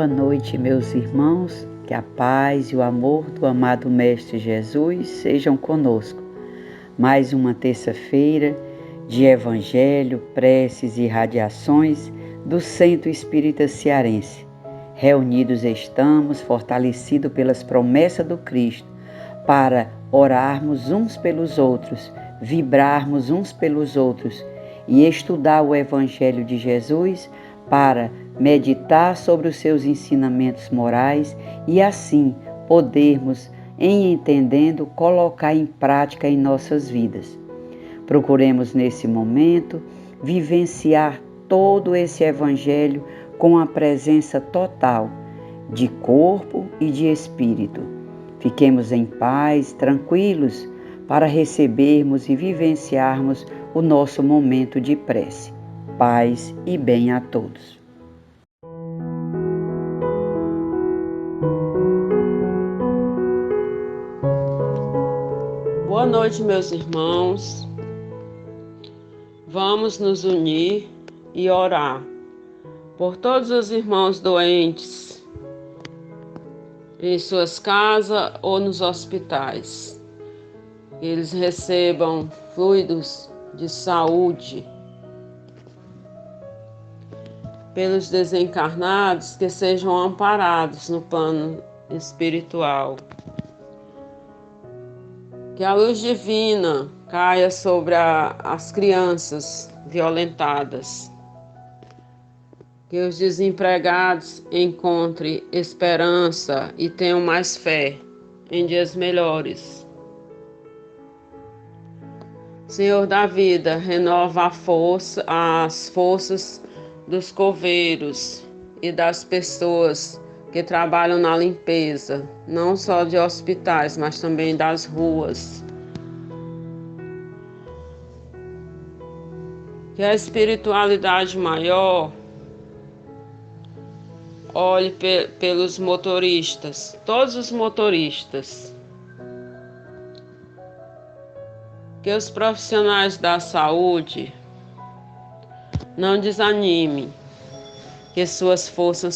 Boa noite, meus irmãos, que a paz e o amor do amado Mestre Jesus sejam conosco. Mais uma terça-feira de Evangelho, preces e radiações do Centro Espírita Cearense. Reunidos estamos, fortalecidos pelas promessas do Cristo, para orarmos uns pelos outros, vibrarmos uns pelos outros e estudar o Evangelho de Jesus para meditar sobre os seus ensinamentos morais e assim podermos, em entendendo, colocar em prática em nossas vidas. Procuremos nesse momento vivenciar todo esse Evangelho com a presença total de corpo e de espírito. Fiquemos em paz, tranquilos, para recebermos e vivenciarmos o nosso momento de prece. Paz e bem a todos. Boa noite, meus irmãos. Vamos nos unir e orar por todos os irmãos doentes em suas casas ou nos hospitais. Que eles recebam fluidos de saúde. Pelos desencarnados, que sejam amparados no plano espiritual. Que a luz divina caia sobre as crianças violentadas. Que os desempregados encontrem esperança e tenham mais fé em dias melhores. Senhor da vida, renova as forças dos coveiros e das pessoas que trabalham na limpeza, não só de hospitais, mas também das ruas. Que a espiritualidade maior olhe pelos motoristas, todos os motoristas. Que os profissionais da saúde não desanimem, que suas forças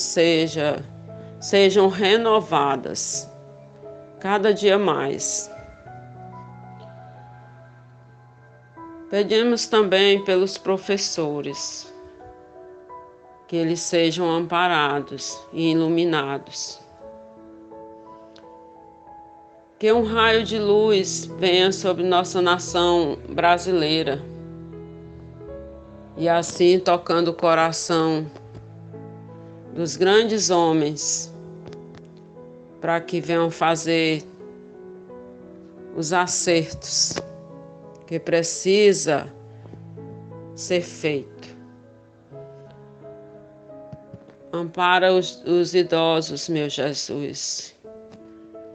sejam renovadas cada dia mais. Pedimos também pelos professores, que eles sejam amparados e iluminados. Que um raio de luz venha sobre nossa nação brasileira e assim tocando o coração dos grandes homens para que venham fazer os acertos que precisa ser feito. Ampara os idosos, meu Jesus.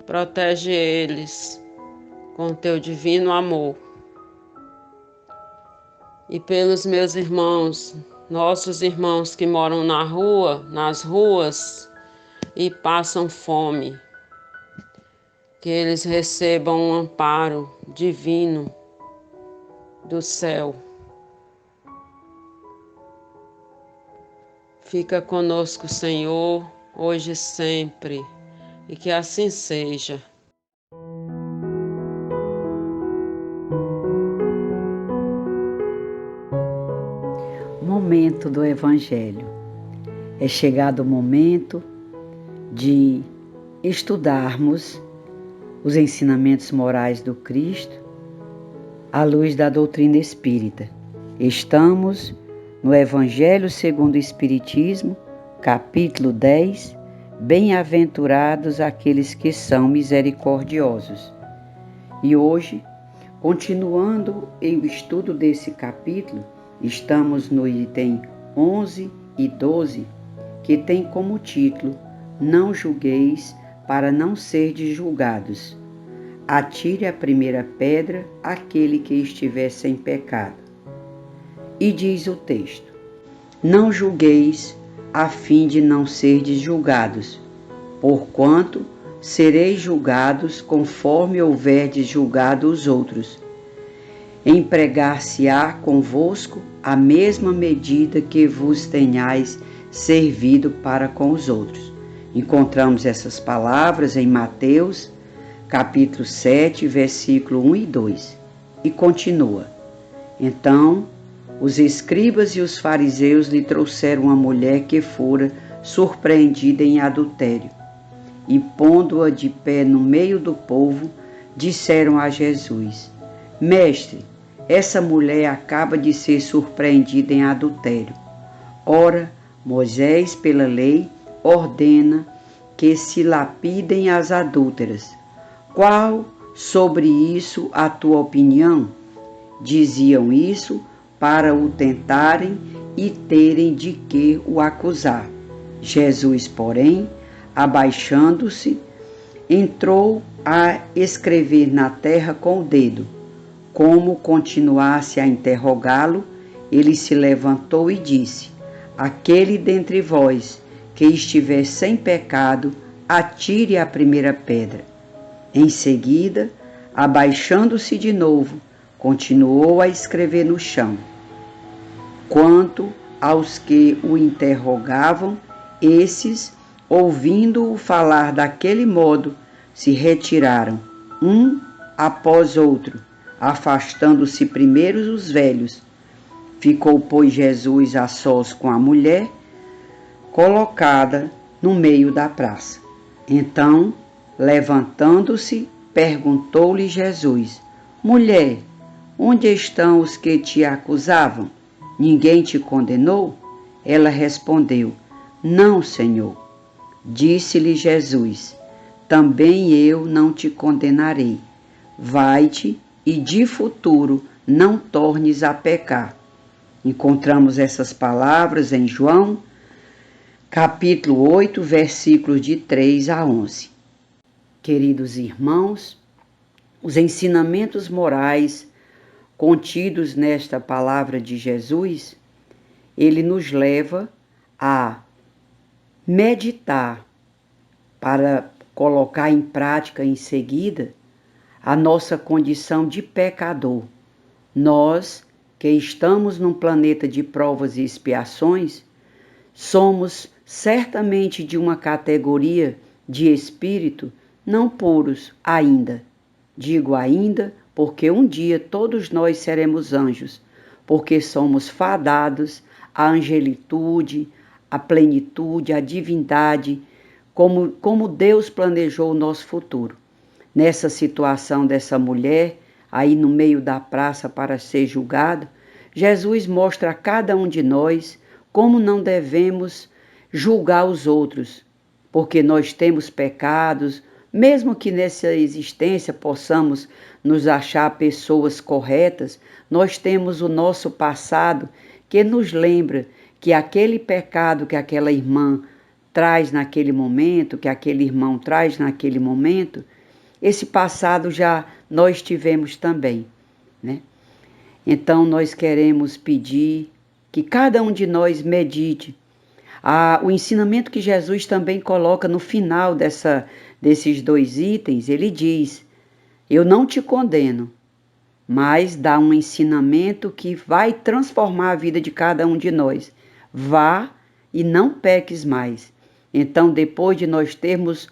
Protege eles com teu divino amor. E pelos meus irmãos, nossos irmãos que moram nas ruas e passam fome, que eles recebam um amparo divino do céu. Fica conosco, Senhor, hoje e sempre, e que assim seja. Momento do Evangelho. É chegado o momento de estudarmos os ensinamentos morais do Cristo à luz da doutrina espírita. Estamos no Evangelho segundo o Espiritismo, capítulo 10, Bem-aventurados aqueles que são misericordiosos. E hoje, continuando o estudo desse capítulo, estamos no item 11 e 12, que tem como título: Não julgueis para não serdes julgados. Atire a primeira pedra aquele que estiver sem pecado. E diz o texto: Não julgueis a fim de não serdes julgados, porquanto sereis julgados conforme houverdes julgado os outros. Empregar-se-á convosco a mesma medida que vos tenhais servido para com os outros. Encontramos essas palavras em Mateus, capítulo 7, versículo 1 e 2. E continua: Então, os escribas e os fariseus lhe trouxeram uma mulher que fora surpreendida em adultério. E pondo-a de pé no meio do povo, disseram a Jesus: Mestre, essa mulher acaba de ser surpreendida em adultério. Ora, Moisés, pela lei, ordena que se lapidem as adúlteras. Qual sobre isso a tua opinião? Diziam isso para o tentarem e terem de que o acusar. Jesus, porém, abaixando-se, entrou a escrever na terra com o dedo. Como continuasse a interrogá-lo, ele se levantou e disse: Aquele dentre vós que estiver sem pecado, atire a primeira pedra. Em seguida, abaixando-se de novo, continuou a escrever no chão. Quanto aos que o interrogavam, esses, ouvindo-o falar daquele modo, se retiraram, um após outro, afastando-se primeiro os velhos. Ficou, pois, Jesus a sós com a mulher, colocada no meio da praça. Então, levantando-se, perguntou-lhe Jesus: Mulher, onde estão os que te acusavam? Ninguém te condenou? Ela respondeu: Não, Senhor. Disse-lhe Jesus: Também eu não te condenarei. Vai-te e de futuro não tornes a pecar. Encontramos essas palavras em João, capítulo 8, versículos de 3 a 11. Queridos irmãos, os ensinamentos morais contidos nesta palavra de Jesus, ele nos leva a meditar para colocar em prática em seguida a nossa condição de pecador. Nós, que estamos num planeta de provas e expiações, somos certamente de uma categoria de espírito não puros ainda. Digo ainda porque um dia todos nós seremos anjos, porque somos fadados à angelitude, à plenitude, à divindade, como Deus planejou o nosso futuro. Nessa situação dessa mulher, aí no meio da praça para ser julgado, Jesus mostra a cada um de nós como não devemos julgar os outros, porque nós temos pecados, mesmo que nessa existência possamos nos achar pessoas corretas, nós temos o nosso passado que nos lembra que aquele pecado que aquela irmã traz naquele momento, que aquele irmão traz naquele momento, esse passado já nós tivemos também, né? Então nós queremos pedir que cada um de nós medite o ensinamento que Jesus também coloca no final desses 2 itens. Ele diz: eu não te condeno, mas dá um ensinamento que vai transformar a vida de cada um de nós. Vá e não peques mais. Então, depois de nós termos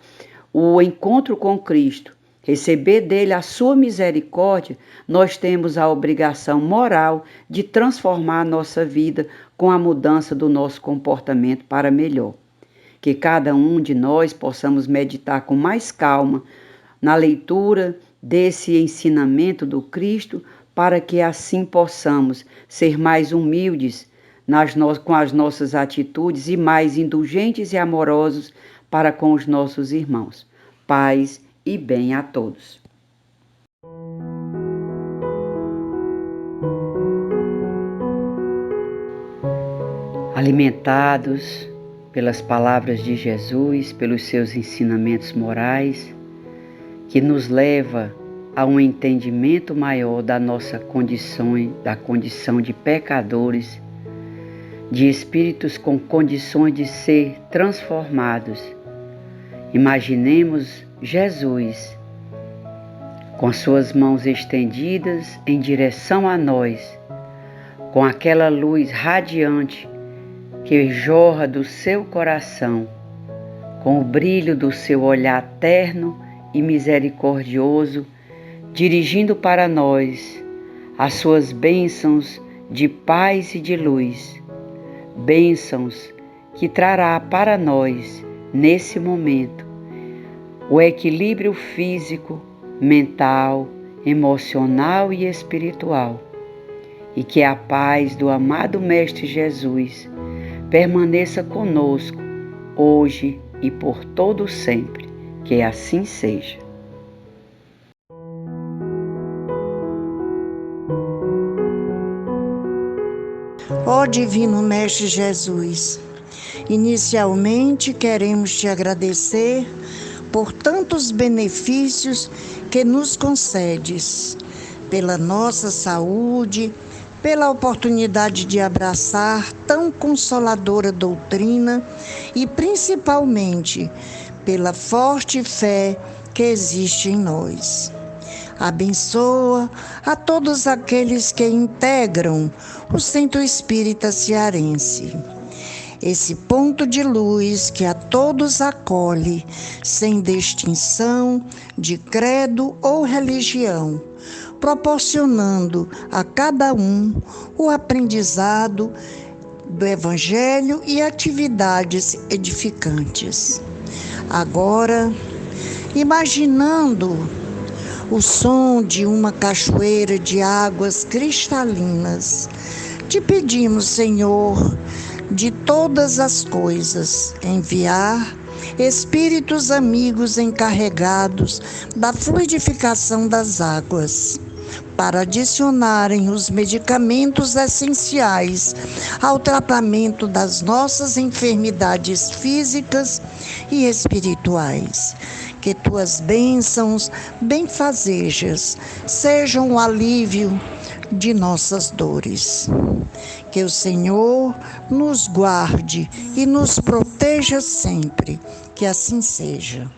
o encontro com Cristo, receber dele a sua misericórdia, nós temos a obrigação moral de transformar a nossa vida com a mudança do nosso comportamento para melhor. Que cada um de nós possamos meditar com mais calma na leitura desse ensinamento do Cristo, para que assim possamos ser mais humildes com as nossas atitudes e mais indulgentes e amorosos para com os nossos irmãos. Paz e bem a todos. Alimentados pelas palavras de Jesus, pelos seus ensinamentos morais, que nos leva a um entendimento maior da nossa condição, da condição de pecadores, de espíritos com condições de ser transformados. Imaginemos Jesus com suas mãos estendidas em direção a nós, com aquela luz radiante que jorra do seu coração, com o brilho do seu olhar terno e misericordioso, dirigindo para nós as suas bênçãos de paz e de luz, bênçãos que trará para nós, nesse momento, o equilíbrio físico, mental, emocional e espiritual, e que a paz do amado Mestre Jesus permaneça conosco hoje e por todo sempre, que assim seja. Ó Divino Mestre Jesus, inicialmente queremos te agradecer por tantos benefícios que nos concedes, pela nossa saúde, pela oportunidade de abraçar tão consoladora doutrina e principalmente pela forte fé que existe em nós. Abençoa a todos aqueles que integram o Centro Espírita Cearense. Esse ponto de luz que a todos acolhe, sem distinção de credo ou religião, proporcionando a cada um o aprendizado do Evangelho e atividades edificantes. Agora, imaginando o som de uma cachoeira de águas cristalinas, te pedimos, Senhor, de todas as coisas, enviar espíritos amigos encarregados da fluidificação das águas, para adicionarem os medicamentos essenciais ao tratamento das nossas enfermidades físicas e espirituais. Que tuas bênçãos benfazejas sejam o alívio de nossas dores. Que o Senhor nos guarde e nos proteja sempre. Que assim seja.